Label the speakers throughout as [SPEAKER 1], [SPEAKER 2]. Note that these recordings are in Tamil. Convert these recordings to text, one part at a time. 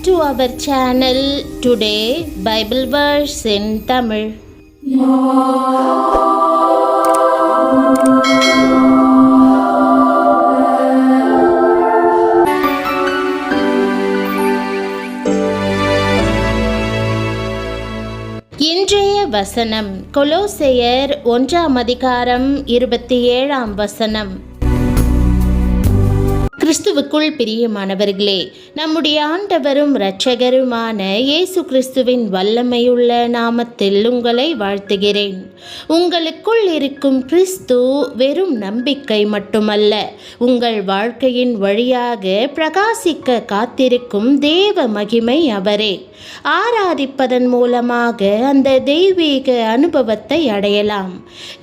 [SPEAKER 1] to our channel. Today Bible verse in Tamil. இன்றைய வசனம் கொலோசையர் 1:27. கிறிஸ்துவுக்குள் பிரியமானவர்களே, நம்முடைய ஆண்டவரும் இரட்சகருமான இயேசு கிறிஸ்துவின் வல்லமையுள்ள நாமத்தில் உங்களை வாழ்த்துகிறேன். உங்களுக்குள் இருக்கும் கிறிஸ்து வெறும் நம்பிக்கை மட்டுமல்ல, உங்கள் வாழ்க்கையின் வழியாக பிரகாசிக்க காத்திருக்கும் தேவ மகிமை அவரே. ஆராதிப்பதன் மூலமாக அந்த தெய்வீக அனுபவத்தை அடையலாம்.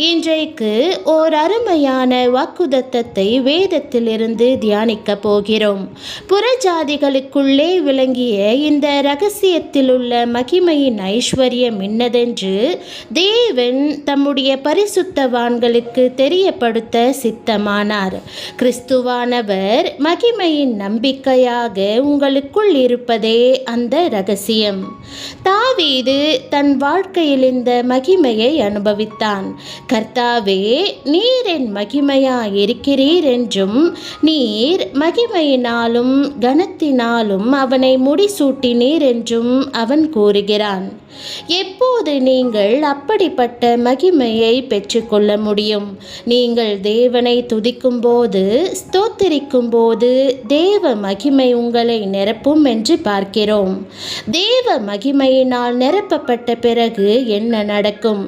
[SPEAKER 1] இன்றைக்கு ஓர் அருமையான வாக்குத்தத்தத்தை வேதத்திலிருந்து தியானிக்க போகிறோம். புறஜாதிகளுக்குள்ளே விளங்கிய இந்த இரகசியத்தில் உள்ள மகிமையின் ஐஸ்வர்யம் இன்னதென்று தேவன் தம்முடைய பரிசுத்தவான்களுக்கு தெரியப்படுத்த சித்தமானார். கிறிஸ்துவானவர் மகிமையின் நம்பிக்கையாக உங்களுக்குள் இருப்பதே அந்த இரகசியம். தாவீது தன் வாழ்க்கையில் இந்த மகிமையை அனுபவித்தான். கர்த்தாவே, நீர் என் மகிமையாயிருக்கிறீர் என்றும் நீர் மகிமையினாலும் கனத்தினாலும் அவனை முடிசூட்டினீர் என்றும் அவன் கூறுகிறான். எப்போது நீங்கள் அப்படிப்பட்ட மகிமையை பெற்றுக்கொள்ள முடியும்? நீங்கள் தேவனை துதிக்கும் போது, ஸ்தோத்திரிக்கும் போது தேவ மகிமை உங்களை நிரப்பும் என்று பார்க்கிறோம். தேவ மகிமையினால் நிரப்பப்பட்ட பிறகு என்ன நடக்கும்?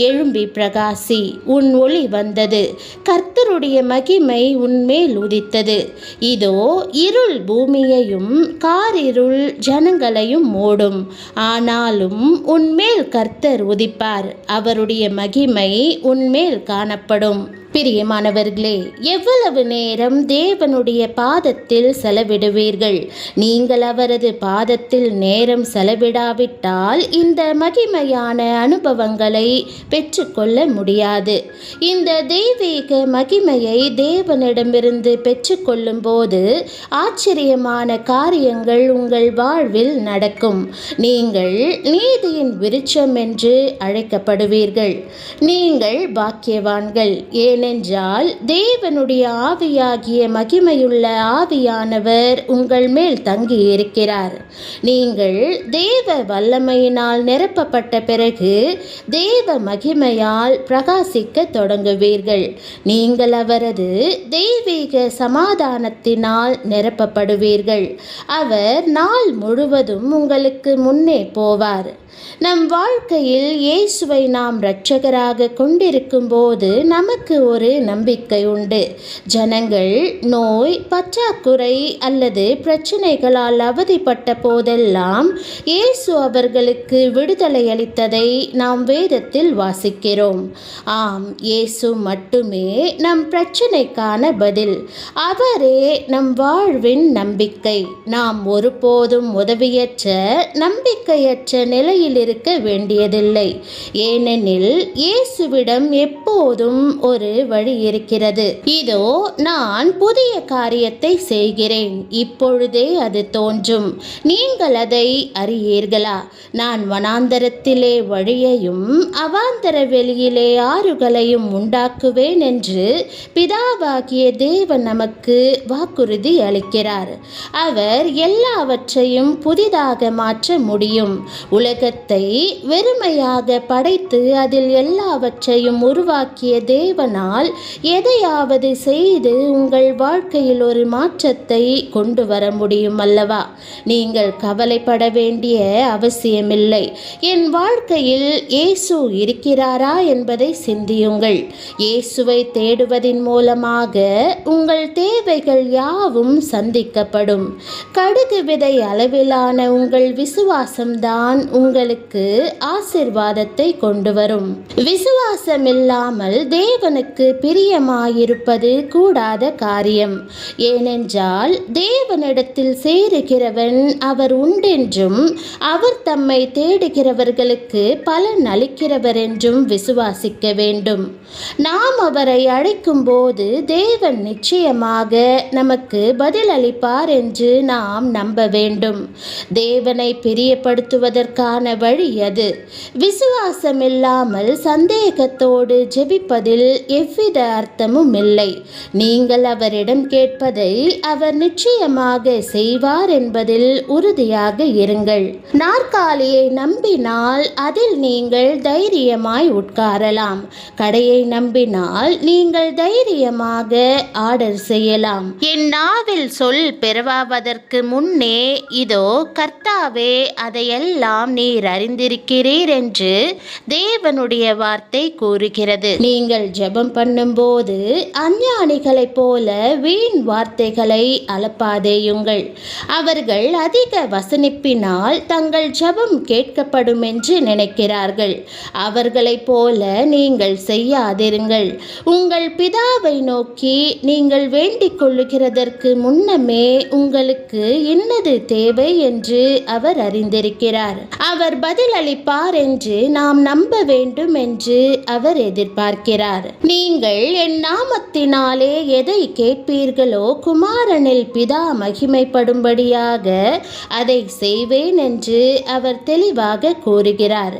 [SPEAKER 1] எழும்பி பிரகாசி, உன் ஒளி வந்தது, கர்த்தருடைய மகிமை உன்மேல் உதித்தது. இதோ இருள் பூமியையும் காரிருள் ஜனங்களையும் மூடும், ஆனாலும் உன்மேல் கர்த்தர் உதிப்பார், அவருடைய மகிமை உன்மேல் காணப்படும். பிரியமானவர்களே, எவ்வளவு நேரம் தேவனுடைய பாதத்தில் செலவிடுவீர்கள்? நீங்கள் அவரது பாதத்தில் நேரம் செலவிடாவிட்டால் இந்த மகிமையான அனுபவங்களை பெற்றுக்கொள்ள முடியாது. இந்த தெய்வீக மகிமையை தேவனிடமிருந்து பெற்றுக்கொள்ளும் போது ஆச்சரியமான காரியங்கள் உங்கள் வாழ்வில் நடக்கும். நீங்கள் நீதியின் விருட்சம் என்று அழைக்கப்படுவீர்கள். நீங்கள் பாக்கியவான்கள். ஏனென்றால் தேவனுடைய ஆவியாகிய மகிமையுள்ள ஆவியானவர் உங்கள் மேல் தங்கி இருக்கிறார். நீங்கள் தேவ வல்லமையினால் நிரப்பப்பட்ட பிறகு தேவ மகிமையால் பிரகாசிக்க தொடங்குவீர்கள். நீங்கள் அவரது தெய்வீக சமாதானத்தினால் நிரப்பப்படுவீர்கள். அவர் நாள் முழுவதும் உங்களுக்கு முன்னே போவார். நம் வாழ்க்கையில் இயேசுவை நாம் இரட்சகராக கொண்டிருக்கும் போது நமக்கு ஒரு நம்பிக்கை உண்டு. ஜனங்கள் நோய், பற்றாக்குறை அல்லது பிரச்சனைகளால் அவதிப்பட்ட போதெல்லாம் இயேசு அவர்களுக்கு விடுதலை அளித்ததை நாம் வேதத்தில் வாசிக்கிறோம். ஆம், இயேசு மட்டுமே நம் பிரச்சனைக்கான பதில். அவரே நம் வாழ்வின் நம்பிக்கை. நாம் ஒருபோதும் உதவியற்ற, நம்பிக்கையற்ற நிலையில் இருக்க வேண்டியதில்லை. ஏனெனில் இயேசுவிடம் எப்போதும் ஒரு வழி இருக்கிறது. இதோ, நான் புதிய காரியத்தை செய்கிறேன், இப்பொழுதே அது தோன்றும், நீங்கள் அதை அறியீர்களா? நான் வனாந்தரத்திலே வழியையும் அவாந்தர வெளியிலே ஆறுகளையும் உண்டாக்குவேன் என்று பிதாவாகிய தேவன் நமக்கு வாக்குறுதி அளிக்கிறார். அவர் எல்லாவற்றையும் புதிதாக மாற்ற முடியும். உலகத்தை வெறுமையாக படைத்து அதில் எல்லாவற்றையும் உருவாக்கிய தேவனால் எதையாவது செய்து உங்கள் வாழ்க்கையில் ஒரு மாற்றத்தை கொண்டு வர முடியும் அல்லவா? நீங்கள் கவலைப்பட வேண்டிய அவசியமில்லை. என் வாழ்க்கையில் இயேசு இருக்கிறாரா என்பதை சிந்தியுங்கள். இயேசுவை தேடுவதின் மூலமாக உங்கள் தேவைகள் யாவும் சந்திக்கப்படும். கடுகு விதை அளவிலான உங்கள் விசுவாசம்தான் உங்களுக்கு ஆசீர்வாதத்தை கொண்டு வரும். விசுவாசம் இல்லாமல் தேவனுக்கு தேவனுக்கு பிரியமாயிருப்பது கூடாத காரியம். ஏனென்றால் தேவனிடத்தில் சேருகிறவன் அவர் உண்டென்றும் அவர் தம்மை தேடுகிறவர்களுக்கு பலன் அளிக்கிறவர் என்றும் விசுவாசிக்க வேண்டும். நாம் அவரை அழைக்கும் போது தேவன் நிச்சயமாக நமக்கு பதிலளிப்பார் என்று நாம் நம்ப வேண்டும். தேவனை பிரியப்படுத்துவதற்கான வழி அது. விசுவாசம் இல்லாமல் சந்தேகத்தோடு ஜெபிப்பதில் எவ்வித அர்த்தமும் இல்லை. நீங்கள் அவரிடம் கேட்பதை அவர் நிச்சயமாக செய்வார் என்பதில் உறுதியாக இருங்கள். நாற்காலியை நம்பினால் அதில் நீங்கள் தைரியமாய் உட்காரலாம். கடையை நம்பினால் நீங்கள் தைரியமாக ஆர்டர் செய்யலாம். என் நாவில் சொல் பிறவாவதற்கு முன்னே இதோ கர்த்தாவே அதையெல்லாம் நீர் அறிந்திருக்கிறீர் என்று தேவனுடைய வார்த்தை கூறுகிறது. நீங்கள் ஜெபம் பண்ணும்போது அஞ்ஞானிகளைப் போல வீண் வார்த்தைகளை அலப்பாதேயுங்கள். அவர்கள் அதிக வசனிப்பினால் தங்கள் ஜெபம் கேட்கப்படும் என்று நினைக்கிறார்கள். அவர்களைப் போல நீங்கள் செய்யாதிருங்கள். உங்கள் பிதாவை நோக்கி நீங்கள் வேண்டிக் கொள்ளுகிறதற்கு முன்னமே உங்களுக்கு இன்னது தேவை என்று அவர் அறிந்திருக்கிறார். அவர் பதிலளிப்பார் என்று நாம் நம்ப வேண்டும் என்று அவர் எதிர்பார்க்கிறார். நீங்கள் என் நாமத்தினாலே எதை கேட்பீர்களோ குமாரனில் பிதா மகிமைப்படும்படியாக அதை செய்வேன் என்று அவர் தெளிவாக கூறுகிறார்.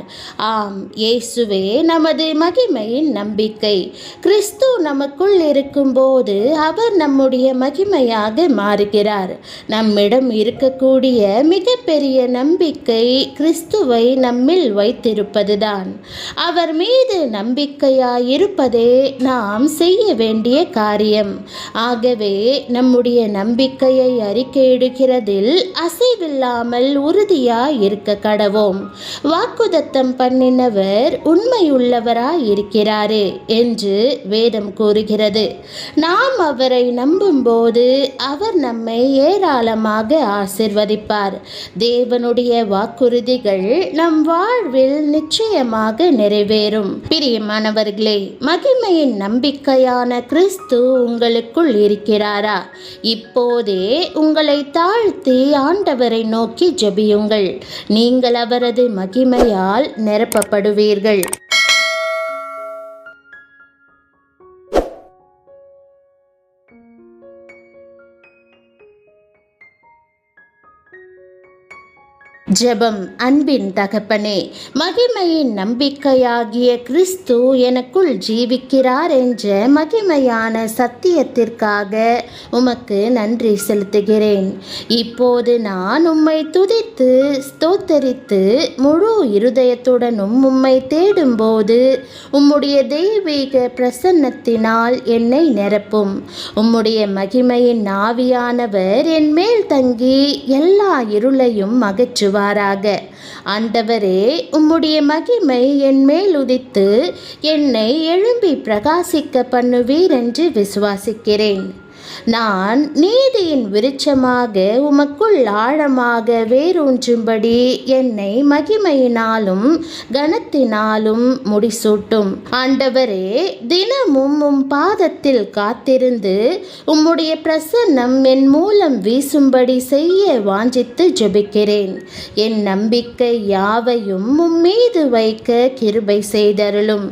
[SPEAKER 1] ஆம், இயேசுவே நமது மகிமையின் நம்பிக்கை. கிறிஸ்து நமக்குள் இருக்கும்போது அவர் நம்முடைய மகிமையாக மாறுகிறார். நம்மிடம் இருக்கக்கூடிய மிகப்பெரிய நம்பிக்கை கிறிஸ்துவை நம்மில் வைத்திருப்பதுதான். அவர் மீது நம்பிக்கையாயிருப்பதே நாம் செய்ய வேண்டிய காரியம். ஆகவே நம்முடைய நம்பிக்கையை அறிக்கையிடுகிறதில் அசைவில்லாமல் உறுதியாய் இருக்க கடவோம். வாக்குதத்தம் பண்ணினவர் உண்மையுள்ளவராய் இருக்கிறாரே என்று வேதம் கூறுகிறது. நாம் அவரை நம்பும்போது அவர் நம்மை ஏராளமாக ஆசிர்வதிப்பார். தேவனுடைய வாக்குறுதிகள் நம் வாழ்வில் நிச்சயமாக நிறைவேறும். பிரியமானவர்களே, மகிமையின் நம்பிக்கையான கிறிஸ்து உங்களுக்குள் இருக்கிறாரா? இப்போதே உங்களை தாழ்த்தி ஆண்டவரை நோக்கி ஜெபியுங்கள். நீங்கள் அவரது மகிமையால் நிரப்பப்படுவீர்கள். ஜெபம். அன்பின் தகப்பனே, மகிமையின் நம்பிக்கையாகிய கிறிஸ்து எனக்குள் ஜீவிக்கிறார் என்ற மகிமையான சத்தியத்திற்காக உமக்கு நன்றி செலுத்துகிறேன். இப்போது நான் உம்மை துதித்து ஸ்தோத்தரித்து முழு இருதயத்துடனும் உம்மை தேடும்போது உம்முடைய தெய்வீக பிரசன்னத்தினால் என்னை நிரப்பும். உம்முடைய மகிமையின் ஆவியானவர் என் மேல் தங்கி எல்லா இருளையும் அகற்றுவார். ஆண்டவரே, உம்முடைய மகிமை என் மேல் உதித்து என்னை எழும்பி பிரகாசிக்க பண்ணுவீர் என்று விசுவாசிக்கிறேன். நான் நீதியின் விருட்சமாக உமக்குள் ஆழமாக வேரூன்றும்படி என்னை மகிமையினாலும் கனத்தினாலும் முடிசூட்டும். ஆண்டவரே, தினமும் உம் பாதத்தில் காத்திருந்து உம்முடைய பிரசன்னம் என் மூலம் வீசும்படி செய்ய வாஞ்சித்து ஜெபிக்கிறேன். என் நம்பிக்கை யாவையும் உம் மீது வைக்க கிருபை செய்தருளும்.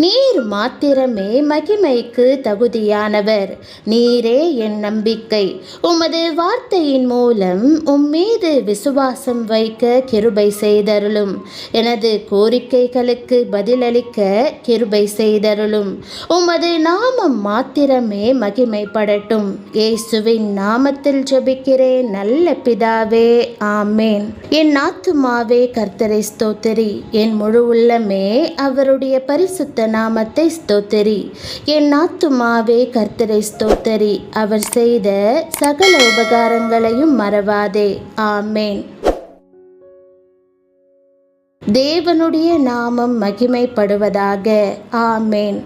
[SPEAKER 1] நீர் மாத்திரமே மகிமைக்கு தகுதியானவர். நீரே என் நம்பிக்கை. உமது வார்த்தையின் மூலம் உம்மீது விசுவாசம் வைக்க கிருபை செய்தருளும். எனது கோரிக்கைகளுக்கு பதிலளிக்க கிருபை செய்தருளும். உமது நாமம் மாத்திரமே மகிமைப்படட்டும். இயேசுவின் நாமத்தில் ஜெபிக்கிறேன் நல்ல பிதாவே, ஆமேன். என் ஆத்துமாவே கர்த்தரை ஸ்தோத்திரி. என் முழு உள்ளமே அவருடைய பரிசுத்த நாமத்தை ஸ்தோத்திரி. என் ஆத்துமாவே கர்த்தரை ஸ்தோத்திரி. அவர் செய்த சகல உபகாரங்களையும் மறவாதே. ஆமேன். தேவனுடைய நாமம் மகிமைப்படுவதாக. ஆமேன்.